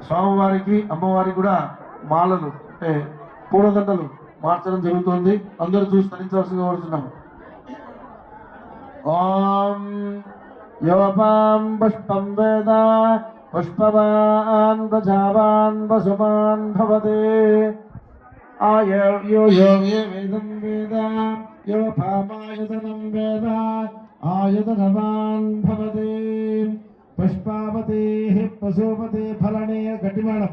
స్వామివారికి అమ్మవారికి కూడా మాలలు అంటే పూలదండలు మార్చడం జరుగుతుంది. అందరూ చూసి తరించవలసిందిగా కోరుతున్నాం. ఓం యోపాం పుష్పం వేద పుష్పవాన్ ప్రజావాన్ వసుమాన్ భవతే యో వేదం వేద యోపామాయతనం వేద ఆయతనవాన్ భవతే పుష్పావతే ప్రసోపతే ఫలనే గట్టిమాడం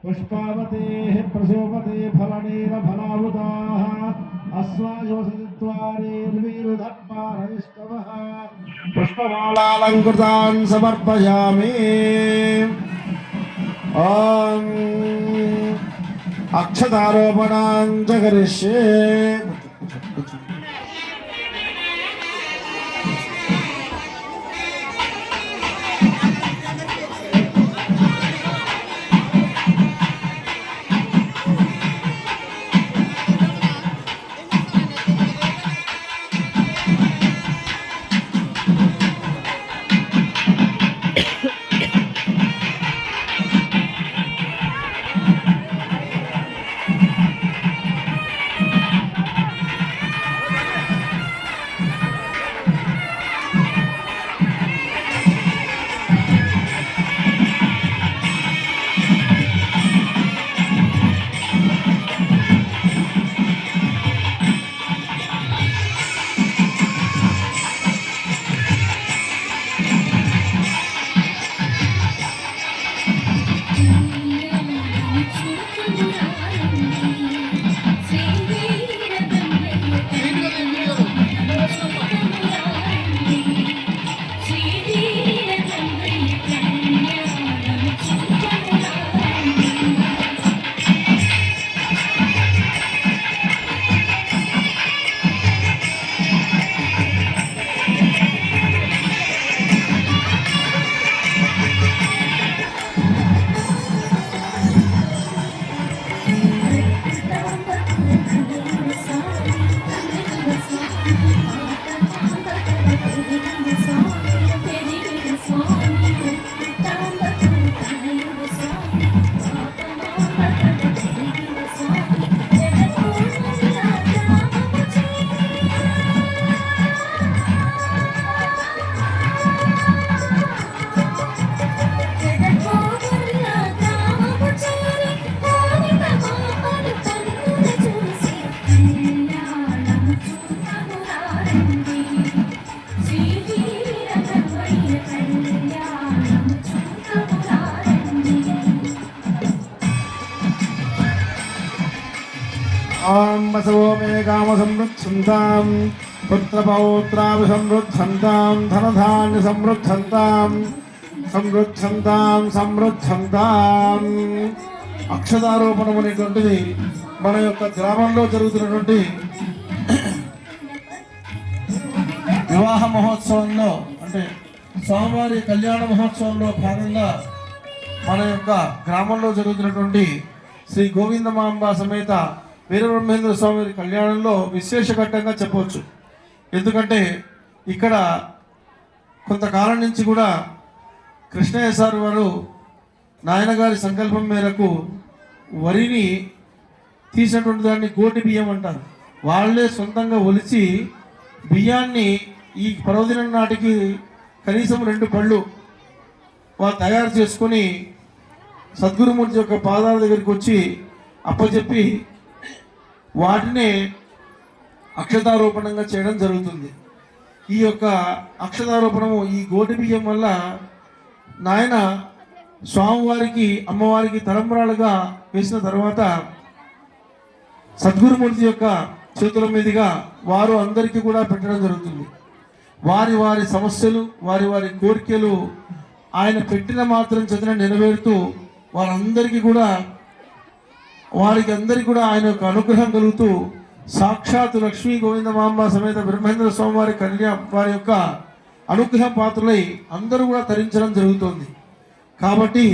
పుష్పావతే ప్రసోపతే ఫలనేన ఫలావృతాః అస్వాయోసద్వారేర్వీరుధర్మారయిష్టవః పుష్పమాలాలంకృతాన్ సమర్పయామి. ఓం అక్షతారోపణాం చ కరిష్యే. ఓం వసవో మే కామ సమృద్ధంతాం పుత్రపౌత్రాభిసమృద్ధంతాం ధనధాన్య సమృద్ధంతాం సమృద్ధంతాం సమృద్ధంతాం. అక్షతారోపణం అనేటువంటిది మన యొక్క గ్రామంలో జరుగుతున్నటువంటి వివాహ మహోత్సవంలో అంటే స్వామివారి కళ్యాణ మహోత్సవంలో భాగంగా మన యొక్క గ్రామంలో జరుగుతున్నటువంటి శ్రీ గోవిందమాంబ సమేత వీరబ్రహ్మేంద్ర స్వామి కళ్యాణంలో విశేష ఘట్టంగా చెప్పవచ్చు. ఎందుకంటే ఇక్కడ కొంతకాలం నుంచి కూడా కృష్ణయ్య సార్ వారు నాయనగారి సంకల్పం మేరకు వరిని తీసినటువంటి దాన్ని గోటి బియ్యం అంటారు. వాళ్ళే సొంతంగా ఒలిచి బియ్యాన్ని ఈ పర్వదినం నాటికి కనీసం 2 పళ్ళు వాళ్ళు తయారు చేసుకొని సద్గురుమూర్తి యొక్క పాదాల దగ్గరికి వచ్చి అప్పచెప్పి వాటినే అక్షతారోపణంగా చేయడం జరుగుతుంది. ఈ యొక్క అక్షతారోపణము ఈ గోటి బియ్యం వల్ల నాయన స్వామివారికి అమ్మవారికి తలంబ్రాలుగా వేసిన తర్వాత సద్గురుమూర్తి యొక్క చేతుల మీదుగా వారు అందరికీ కూడా పెట్టడం జరుగుతుంది. వారి వారి సమస్యలు వారి వారి కోరికలు ఆయన పెట్టిన మాత్రం చేతన నెరవేరుతూ వారందరికీ కూడా వారికి అందరికీ కూడా ఆయన యొక్క అనుగ్రహం కలుగుతూ సాక్షాత్ లక్ష్మీ గోవిందమాంబ సమేత బ్రహ్మేంద్ర స్వామివారి వారి యొక్క అనుగ్రహ పాత్రలై అందరూ కూడా తరించడం జరుగుతుంది. కాబట్టి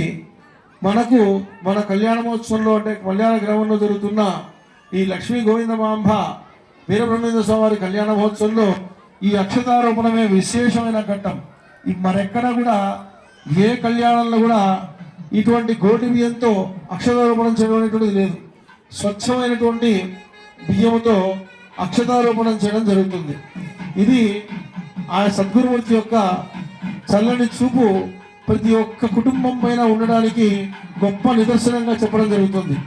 మనకు మన కళ్యాణమోత్సవంలో అంటే కళ్యాణ గ్రామంలో జరుగుతున్న ఈ లక్ష్మీ గోవిందమాంబ వీరబ్రహ్మేంద్ర స్వామివారి కళ్యాణ మహోత్సవంలో ఈ అక్షతారోపణమే విశేషమైన ఘట్టం. మరెక్కడ కూడా ఏ కళ్యాణంలో కూడా ఇటువంటి గోటి బియ్యంతో అక్షతారోపణం చేయడం అనేటువంటిది లేదు. స్వచ్ఛమైనటువంటి బియ్యముతో అక్షతారోపణం చేయడం జరుగుతుంది. ఇది ఆ సద్గురుమూర్తి యొక్క చల్లని చూపు ప్రతి ఒక్క కుటుంబం పైన ఉండడానికి గొప్ప నిదర్శనంగా చెప్పడం జరుగుతుంది.